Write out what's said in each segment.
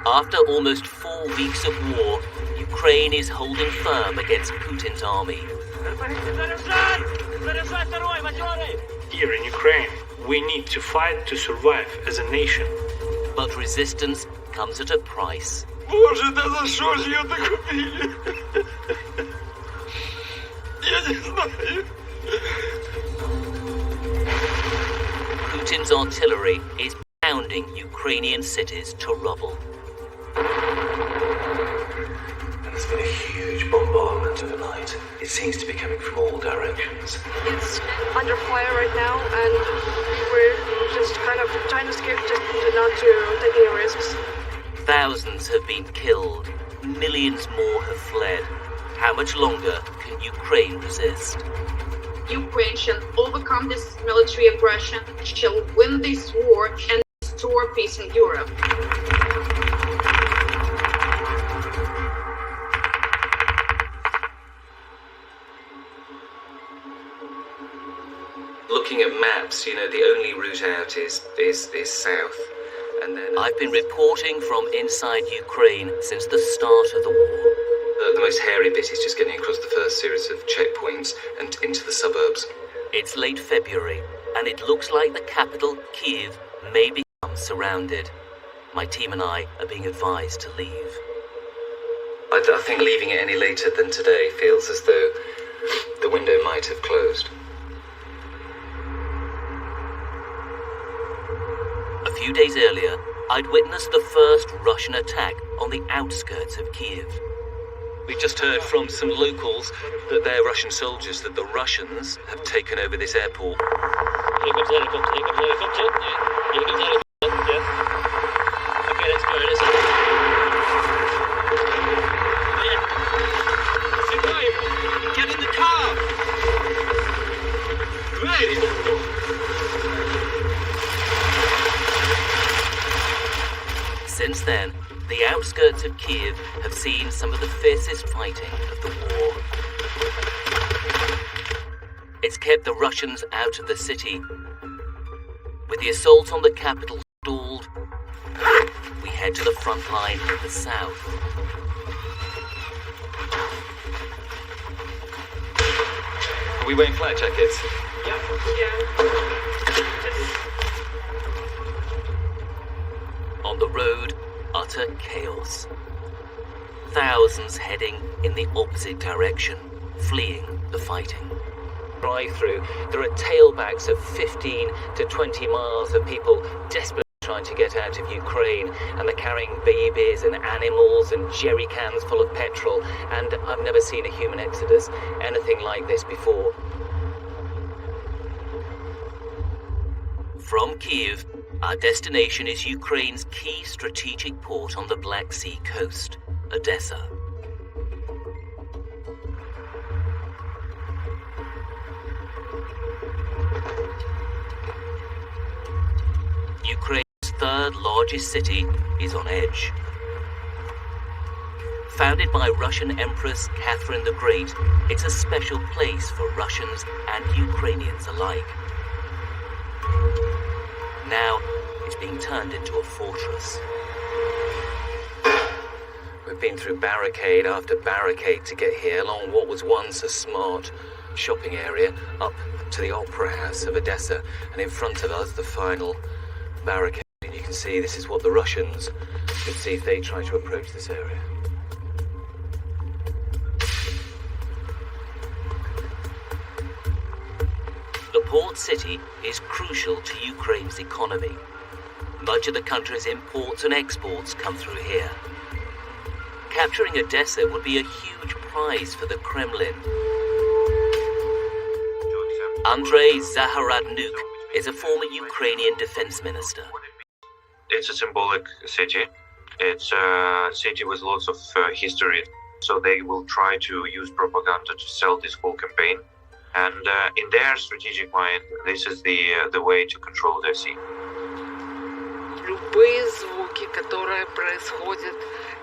After almost 4 weeks of war, Ukraine is holding firm against Putin's army. Here in Ukraine, we need to fight to survive as a nation. But resistance comes at a price. Боже, да за что же ее так убили? Я не знаю. Putin's artillery is pounding Ukrainian cities to rubble. There's been a huge bombardment overnight. It seems to be coming from all directions. It's under fire right now, and we're just kind of trying to skip just not to take any risks. Thousands have been killed. Millions more have fled. How much longer can Ukraine resist? Ukraine shall overcome this military aggression, shall win this war, and restore peace in Europe. Looking at maps, the only route out is south. And then I've been reporting from inside Ukraine since the start of the war. the most hairy bit is just getting across the first series of checkpoints and into the suburbs. It's late February, and it looks like the capital, Kyiv, may become surrounded. My team and I are being advised to leave. I think leaving it any later than today feels as though the window might have closed. A few days earlier, I'd witnessed the first Russian attack on the outskirts of Kyiv. We just heard from some locals that they're Russian soldiers, that the Russians have taken over this airport. Here comes the helicopter. Here comes the helicopter. Yeah. Here comes the helicopter. Yeah. Okay, let's go. Let's go. Yeah. Survive. Get in the car. Right. Since then, the outskirts of Kyiv have seen some of the fiercest fighting of the war. It's kept the Russians out of the city. With the assault on the capital stalled, we head to the front line of the south. Are we wearing flak jackets? On the road, utter chaos. Thousands heading in the opposite direction, fleeing the fighting. Drive-through, there are tailbacks of 15 to 20 miles of people desperately trying to get out of Ukraine, and they're carrying babies and animals and jerry cans full of petrol, and I've never seen a human exodus anything like this before. From Kyiv, our destination is Ukraine's key strategic port on the Black Sea coast, Odessa. Ukraine's third largest city is on edge. Founded by Russian Empress Catherine the Great, it's a special place for Russians and Ukrainians alike. Now, it's being turned into a fortress. We've been through barricade after barricade to get here, along what was once a smart shopping area, up to the Opera House of Odessa, and in front of us, the final barricade. And you can see this is what the Russians would see if they try to approach this area. The port city is crucial to Ukraine's economy. Much of the country's imports and exports come through here. Capturing Odessa would be a huge prize for the Kremlin. Andrei Zaharadnuk is a former Ukrainian defense minister. It's a symbolic city. It's a city with lots of history. So they will try to use propaganda to sell this whole campaign. And in their strategic mind, this is the way to control their sea. Любые звуки, которые происходят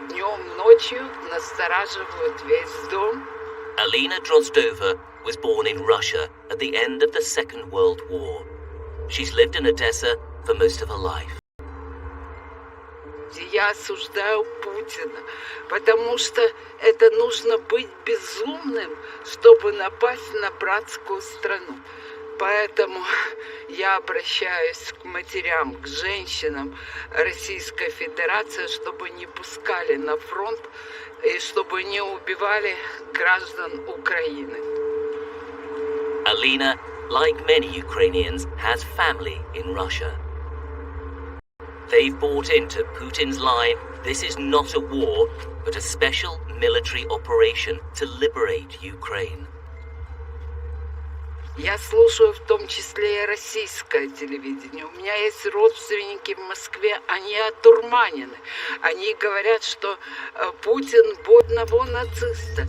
днем, ночью, настораживают весь дом. Alina Drozdova was born in Russia at the end of the Second World War. She's lived in Odessa for most of her life. где я осуждаю Путина, потому что это нужно быть безумным, чтобы напасть на братскую страну. Поэтому я обращаюсь к матерям, к женщинам Российской Федерации, чтобы не пускали на фронт и чтобы не убивали граждан Украины. Alina, like many Ukrainians, has family in Russia. They've bought into Putin's line, this is not a war, but a special military operation to liberate Ukraine. Я слушаю в том числе и российское телевидение. У меня есть родственники в Москве, они отурманены. Они говорят, что Путин бой одного нациста.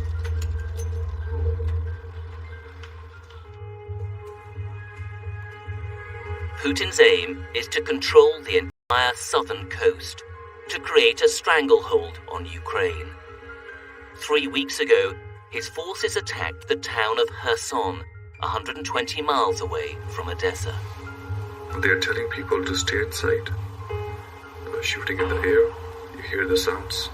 Putin's aim is to control the entire southern coast, to create a stranglehold on Ukraine. 3 weeks ago, his forces attacked the town of Kherson, 120 miles away from Odessa. They're telling people to stay inside. Shooting in the air, you hear the sounds.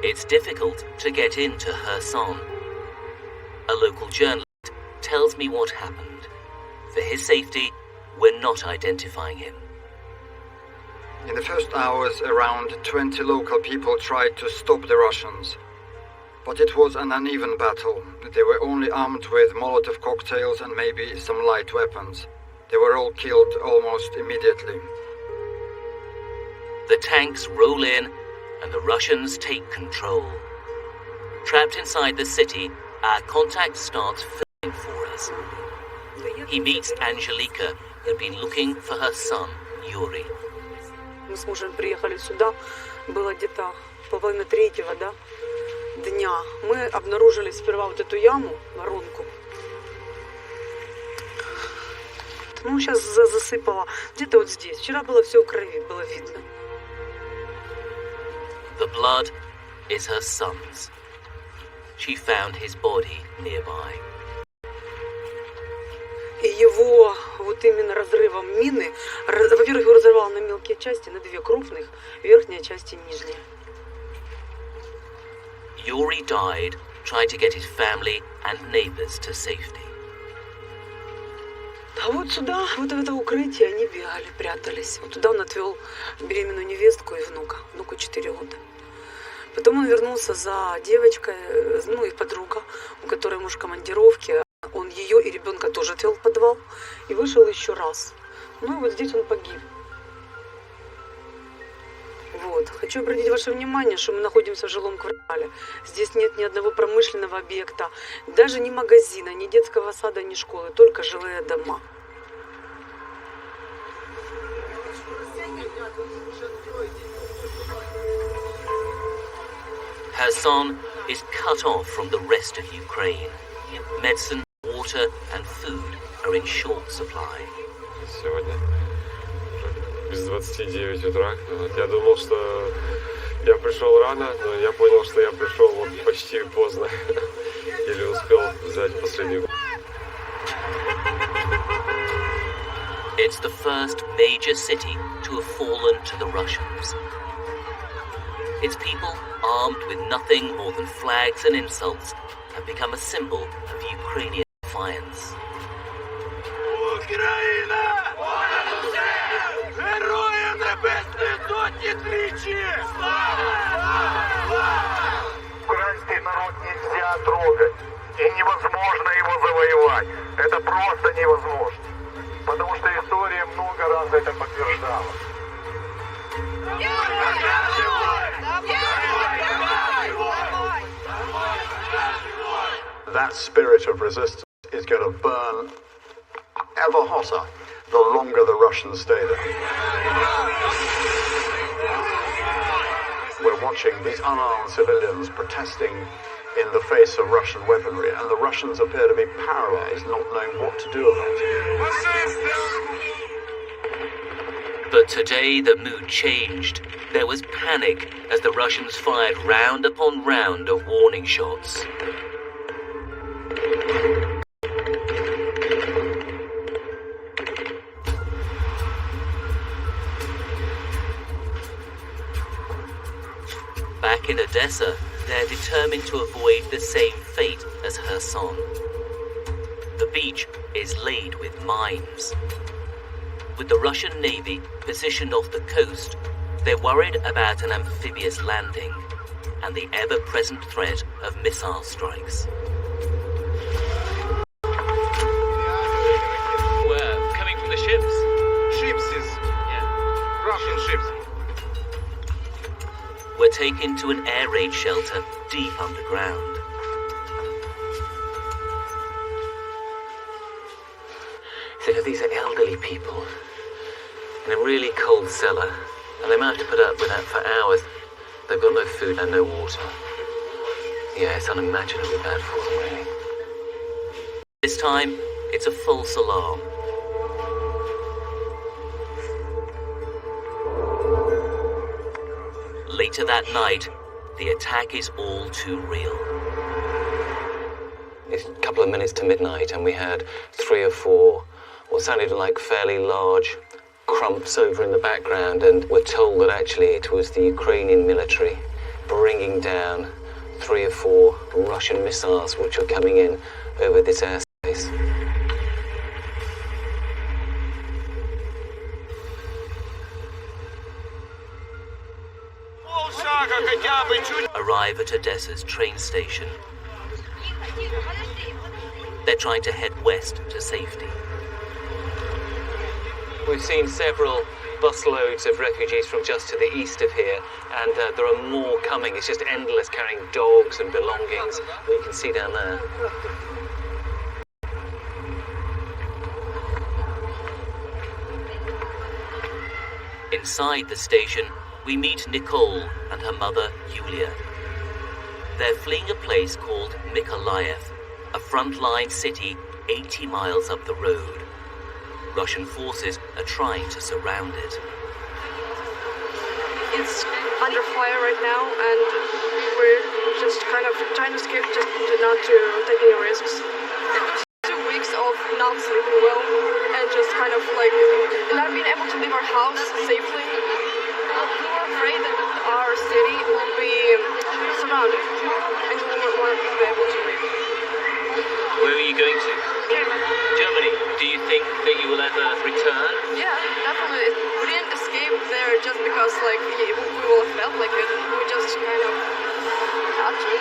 It's difficult to get into Kherson. A local journalist tells me what happened. For his safety, we're not identifying him. In the first hours, around 20 local people tried to stop the Russians. But it was an uneven battle. They were only armed with Molotov cocktails and maybe some light weapons. They were all killed almost immediately. The tanks roll in and the Russians take control. Trapped inside the city, our contact starts filming for us. He meets Angelika, who'd been looking for her son, Yuri. Мы с мужем приехали сюда, было где-то 2:30, да, дня. Мы обнаружили сперва вот эту яму, воронку. Ну, сейчас засыпало. Где-то вот здесь. Вчера было все в крови, было видно. The blood is her son's. She found his body nearby. И его вот именно разрывом мины, во-первых, его разорвало на мелкие части, на 2 крупных, верхняя часть и нижняя. Yuri died trying to get his family and neighbors to safety. А вот сюда, вот в это укрытие они бегали, прятались. Вот туда он отвел беременную невестку и внука. Внуку 4 года. Потом он вернулся за девочкой, ну, их подруга, у которой муж в командировке. Он ее и ребенка тоже отвел в подвал и вышел еще раз. Ну и вот здесь он погиб. Вот. Хочу обратить ваше внимание, что мы находимся в жилом квартале. Здесь нет ни одного промышленного объекта, даже ни магазина, ни детского сада, ни школы, только жилые дома. Kherson is cut off from the rest of Ukraine. Medicine, water and food are in short supply. Сегодня без 29 утра. Я думал, что я пришел рано, но я понял, что я пришел вот почти поздно. Еле успел взять последнюю. It's the first major city to have fallen to the Russians. Its people, armed with nothing more than flags and insults, have become a symbol of Ukrainian defiance. Україна! Героям Небесної Сотні тричі! Украинский народ нельзя трогать. И невозможно его завоевать. Это просто невозможно. Потому что история много раз это подтверждала. That spirit of resistance is going to burn ever hotter the longer the Russians stay there. We're watching these unarmed civilians protesting in the face of Russian weaponry, and the Russians appear to be paralyzed, not knowing what to do about it. But today the mood changed. There was panic as the Russians fired round upon round of warning shots. Odessa, they're determined to avoid the same fate as Kherson. The beach is laid with mines. With the Russian Navy positioned off the coast, they're worried about an amphibious landing and the ever-present threat of missile strikes. Where? Coming from the ships? Ships is. Yeah. Russian ships. We're taken to an air raid shelter deep underground. So these are elderly people in a really cold cellar, and they might have to put up with that for hours. They've got no food and no water. Yeah, it's unimaginably bad for them, really. This time, it's a false alarm. Later that night, the attack is all too real. It's a couple of minutes to midnight, and we had 3 or 4 what sounded like fairly large crumps over in the background, and we're told that actually it was the Ukrainian military bringing down 3 or 4 Russian missiles which were coming in over this airspace. Arrive at Odessa's train station. They're trying to head west to safety. We've seen several busloads of refugees from just to the east of here, and there are more coming. It's just endless, carrying dogs and belongings that you can see down there. Inside the station, we meet Nicole and her mother, Yulia. They're fleeing a place called Mykolaiv, a frontline city 80 miles up the road. Russian forces are trying to surround it. It's under fire right now, and we're just kind of trying to escape, just not to take any risks. It was 2 weeks of not sleeping well, and just kind of like not being able to leave our house safely. We were afraid that our city will be surrounded, and we won't be able to leave. Where are you going to? Germany. Do you think that you will ever return? Yeah, definitely. We didn't escape there just because like we will have felt like it. We just kind of had to.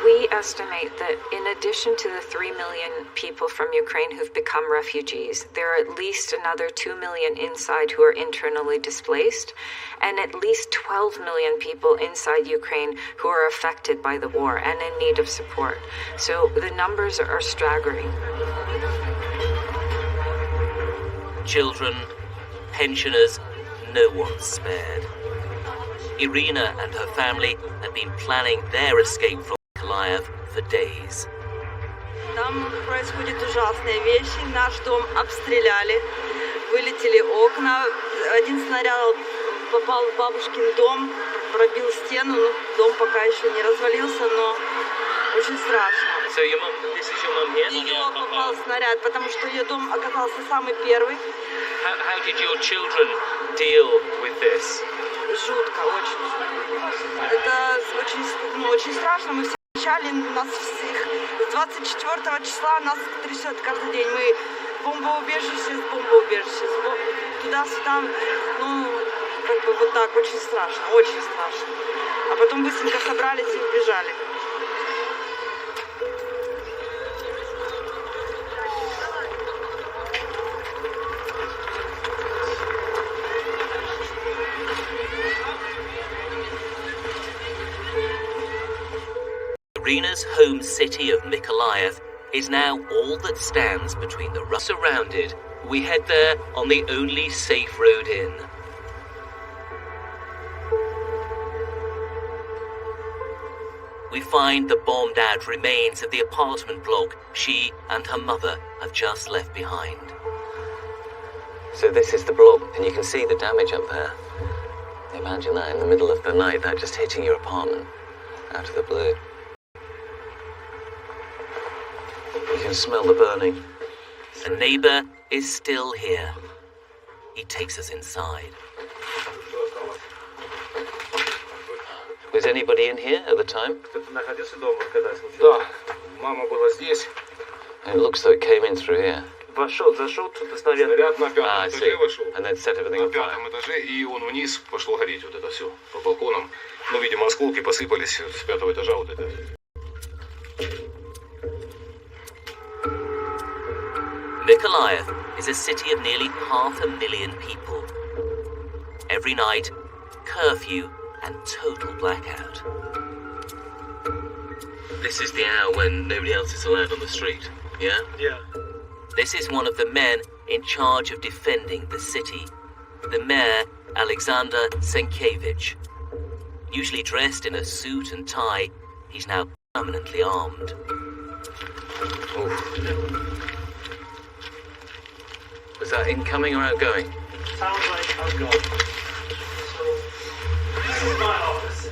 We estimate that in addition to the 3 million people from Ukraine who've become refugees, there are at least another 2 million inside who are internally displaced, and at least 12 million people inside Ukraine who are affected by the war and in need of support. So the numbers are staggering. Children, pensioners, no one's spared. Irina and her family have been planning their escape from Mykolaiv for days. Там происходят ужасные вещи. Наш дом обстреляли, вылетели окна. Один снаряд попал в бабушкин дом, пробил стену. Ну, дом пока еще не развалился, но очень страшно. So your mom, this is your mom here? В нее попал снаряд, потому что ее дом оказался самый первый. How did your children deal with this? Жутко, очень жутко. Это очень страшно. Мы все кричали, нас всех. С 24 числа нас трясет каждый день. Мы бомбоубежище, туда-сюда. Ну, как бы вот так, очень страшно, очень страшно. А потом быстренько собрались и убежали. Irina's home city of Mykolaiv is now all that stands between the Russians. Surrounded, we head there on the only safe road in. We find the bombed-out remains of the apartment block she and her mother have just left behind. So this is the block, and you can see the damage up there. Imagine that in the middle of the night, that just hitting your apartment out of the blue. You can smell the burning. The neighbor is still here. He takes us inside. Was anybody in here at the time? Кто-то находился дома, когда случилось? Да, мама была здесь. It looks like it came in through here. Зашел тут снаряд. Снаряд на пятом этаже вошел. And then set everything На on fire. пятом этаже, и он вниз пошло гореть вот это все по балконам. Ну, видимо, осколки посыпались с пятого этажа вот это. Mykolaiv is a city of nearly 500,000 people. Every night, curfew and total blackout. This is the hour when nobody else is allowed on the street, yeah? Yeah. This is one of the men in charge of defending the city, the mayor Alexander Senkevich. Usually dressed in a suit and tie, he's now permanently armed. Was that incoming or outgoing? Sounds like outgoing. So, this is my office.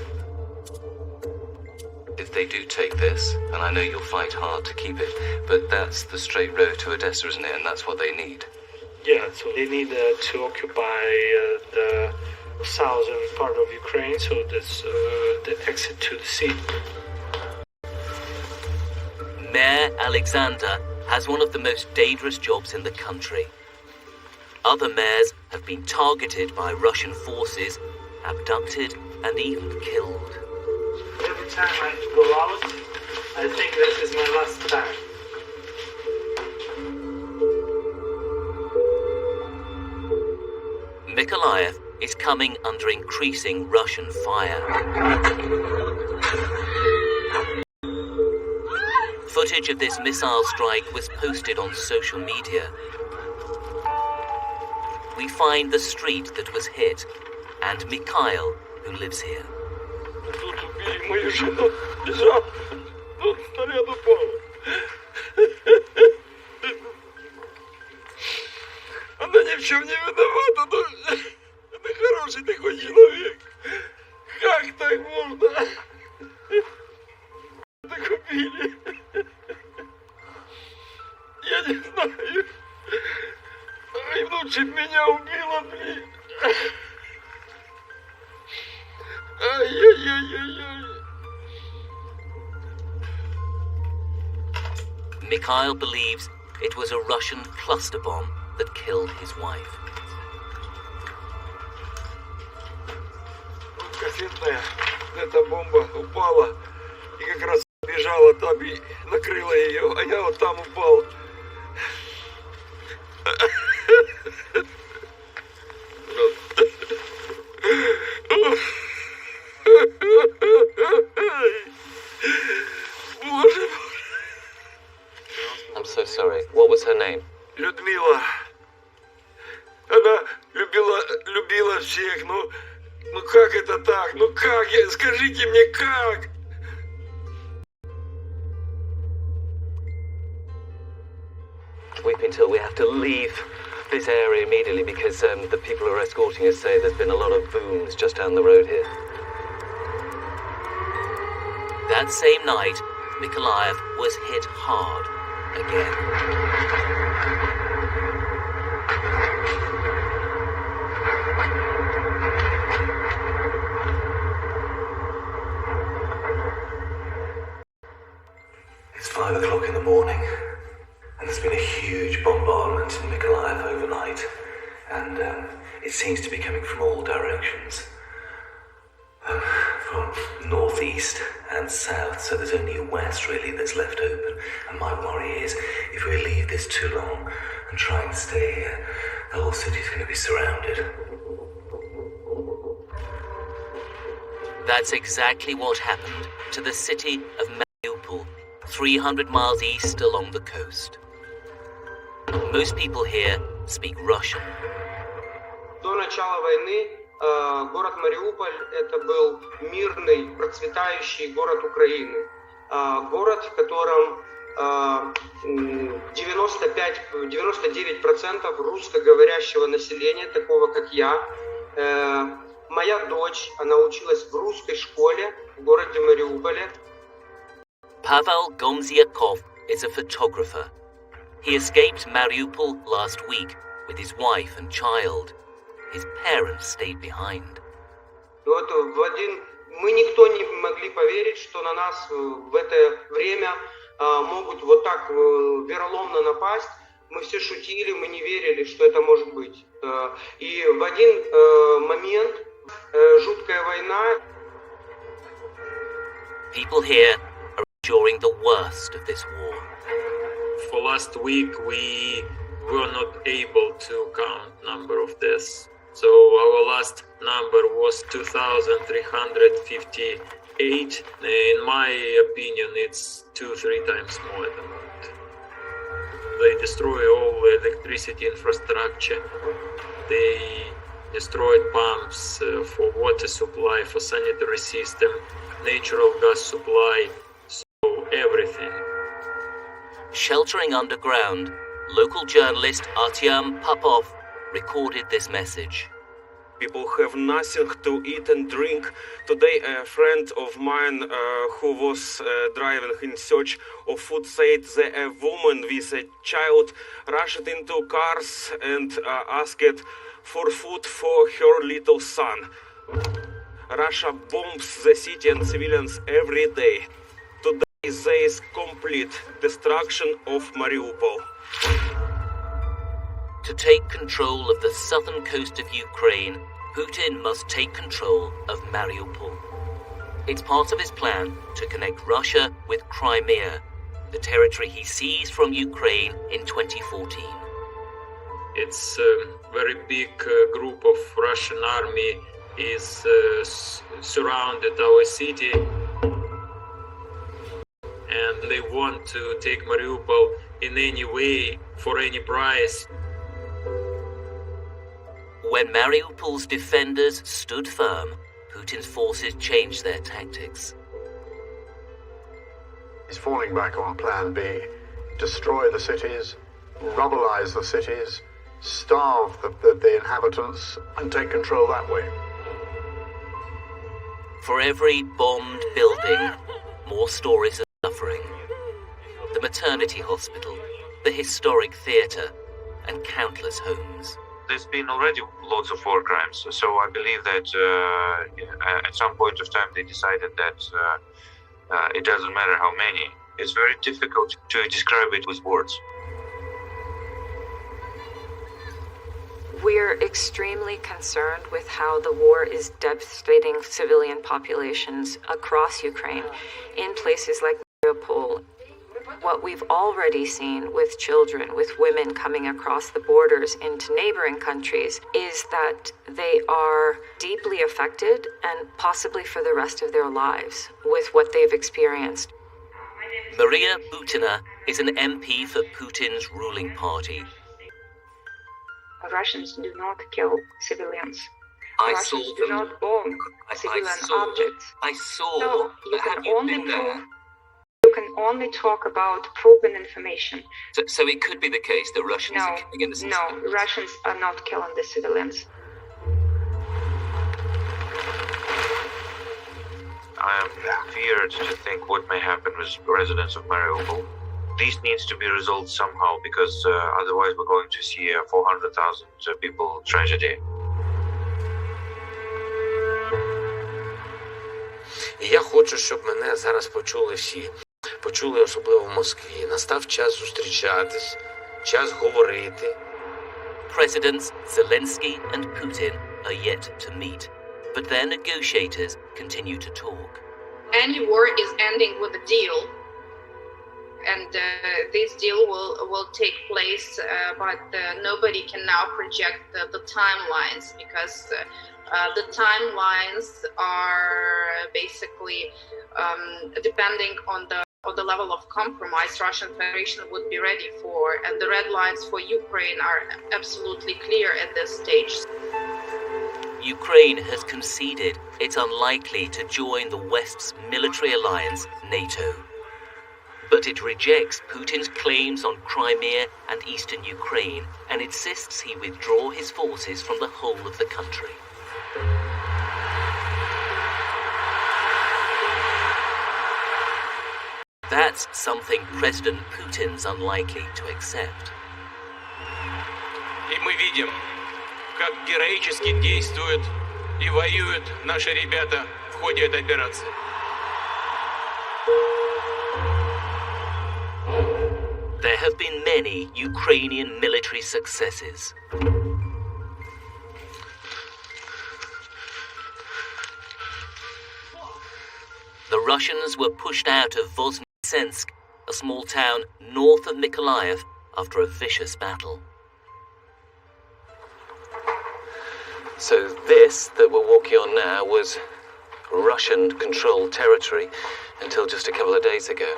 If they do take this, and I know you'll fight hard to keep it, but that's the straight road to Odessa, isn't it? And that's what they need. Yeah, so they need to occupy the southern part of Ukraine, so that's the exit to the sea. Mayor Alexander has one of the most dangerous jobs in the country. Other mayors have been targeted by Russian forces, abducted and even killed. Every time I go out, I think this is my last time. Mykolaiv is coming under increasing Russian fire. Footage of this missile strike was posted on social media. We find the street that was hit and Mikhail, who lives here. Тут убили мою жену, бежал. Тут снаряд упал. Она ни в чем не виновата, но это хороший такой человек. Как так можно? Так убили. Я не знаю. Ай, внучек меня убила, блин. Ай-яй-яй-яй-яй. Mikhail believes it was a Russian cluster bomb that killed his wife. Кассетная, эта бомба упала и как раз бежала там и накрыла ее, а я вот там упал. I'm so sorry. What was her name? Людмила. Она любила всех, ну как это так? Ну как? Скажите мне, как? We've been told we have to leave this area immediately because the people who are escorting us say there's been a lot of booms just down the road here. That same night, Mykolaiv was hit hard again. It's 5 o'clock in the morning, and there's been a huge bombardment in Mykolaiv overnight, and it seems to be coming from all directions. From northeast and south, so there's only a west really that's left open. And my worry is if we leave this too long and try and stay here, the whole city's going to be surrounded. That's exactly what happened to the city of Mariupol, 300 miles east along the coast. Most people here speak Russian. До начала войны город Мариуполь это был мирный, процветающий город Украины. Город, в котором 99% русскоговорящего населения, такого как я. Моя дочь, она училась в русской школе в городе Мариуполе. Pavel Gomziakov is a photographer. He escaped Mariupol last week with his wife and child. His parents stayed behind. Вот в один Мы никто не могли поверить, что на нас в это время могут вот так вероломно напасть. Мы все шутили, мы не верили, что это может быть. И в один момент жуткая война. People here are enduring the worst of this war. For last week we were not able to count number of deaths. So our last number was 2,358. In my opinion, it's 2-3 times more at the moment. They destroy all electricity infrastructure. They destroyed pumps for water supply, for sanitary system, natural gas supply, so everything. Sheltering underground, local journalist Artyom Popov recorded this message. People have nothing to eat and drink. Today a friend of mine who was driving in search of food said that a woman with a child rushed into cars and asked for food for her little son. Russia bombs the city and civilians every day. Today there is complete destruction of Mariupol. To take control of the southern coast of Ukraine, Putin must take control of Mariupol. It's part of his plan to connect Russia with Crimea, the territory he seized from Ukraine in 2014. It's a very big group of Russian army is surrounded our city, and they want to take Mariupol in any way, for any price. When Mariupol's defenders stood firm, Putin's forces changed their tactics. He's falling back on plan B. Destroy the cities, rubbleize the cities, starve the inhabitants, and take control that way. For every bombed building, more stories of suffering. The maternity hospital, the historic theatre, and countless homes. There's been already lots of war crimes, so I believe that at some point of time they decided that it doesn't matter how many. It's very difficult to describe it with words. We're extremely concerned with how the war is devastating civilian populations across Ukraine in places like Mariupol. What we've already seen with children, with women coming across the borders into neighboring countries, is that they are deeply affected and possibly for the rest of their lives with what they've experienced. Maria Butina is an MP for Putin's ruling party. Russians do not kill civilians. Russians do not bomb civilian objects. I saw. So you can only talk about proven information. So it could be the case that Russians are killing innocent civilians? No, Russians are not killing the civilians. I am feared to think what may happen with residents of Mariupol. This needs to be resolved somehow, because otherwise we're going to see a 400,000 people tragedy. І я хочу, щоб мене зараз почули всі. Почули особливо в Москві. Настав час зустрічатись, час говорити. Presidents Zelensky and Putin are yet to meet, but their negotiators continue to talk. Any war is ending with a deal, and this deal will take place, but nobody can now project the timelines, because the timelines are basically depending on the level of compromise Russian Federation would be ready for, and the red lines for Ukraine are absolutely clear at this stage. Ukraine has conceded it's unlikely to join the West's military alliance, NATO. But it rejects Putin's claims on Crimea and eastern Ukraine and insists he withdraw his forces from the whole of the country. That's something President Putin's unlikely to accept. И мы видим, как героически действуют И воюют наши ребята в ходе этой операции. There have been many Ukrainian military successes. The Russians were pushed out of Voznesensk, a small town north of Mykolaiv, after a vicious battle. So this that we're walking on now was Russian-controlled territory until just a couple of days ago.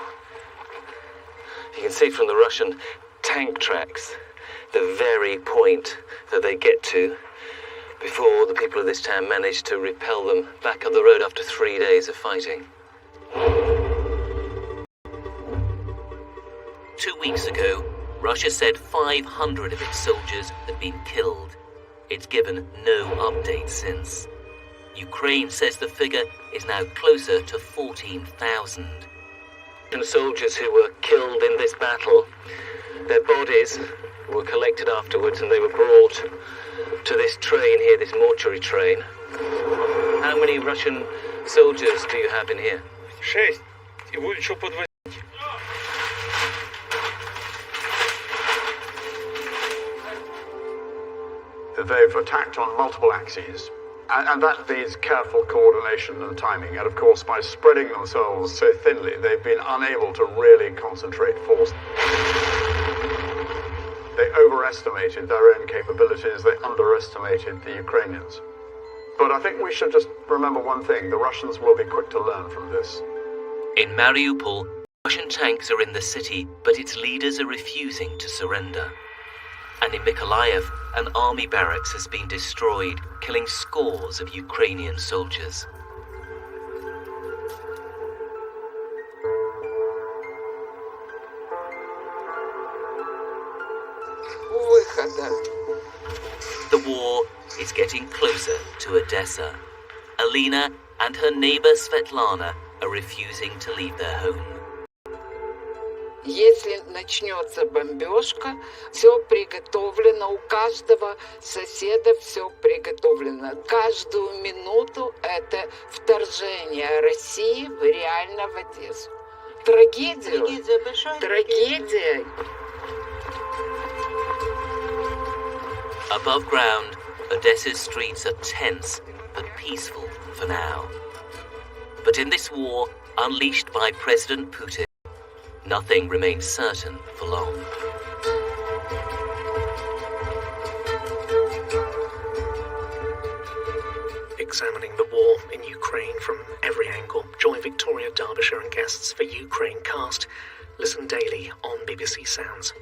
You can see from the Russian tank tracks the very point that they get to before the people of this town manage to repel them back up the road after 3 days of fighting. 2 weeks ago, Russia said 500 of its soldiers had been killed. It's given no update since. Ukraine says the figure is now closer to 14,000. Soldiers who were killed in this battle, their bodies were collected afterwards and they were brought to this train here, this mortuary train. How many Russian soldiers do you have in here? 6. И будет еще подвозить. They've attacked on multiple axes, and that needs careful coordination and timing. And of course, by spreading themselves so thinly, they've been unable to really concentrate force. They overestimated their own capabilities, they underestimated the Ukrainians. But I think we should just remember one thing: the Russians will be quick to learn from this. In Mariupol, Russian tanks are in the city, but its leaders are refusing to surrender. And in Mykolaiv, an army barracks has been destroyed, killing scores of Ukrainian soldiers. The war is getting closer to Odessa. Alina and her neighbor Svetlana are refusing to leave their home. Если начнется бомбежка, все приготовлено, у каждого соседа все приготовлено. Каждую минуту это вторжение России реально в Одессу. Трагедия. Трагедия большая. Трагедия. Above ground, Odessa's streets are tense but peaceful for now. But in this war, unleashed by President Putin, nothing remains certain for long. Examining the war in Ukraine from every angle, join Victoria Derbyshire and guests for Ukraine Cast. Listen daily on BBC Sounds.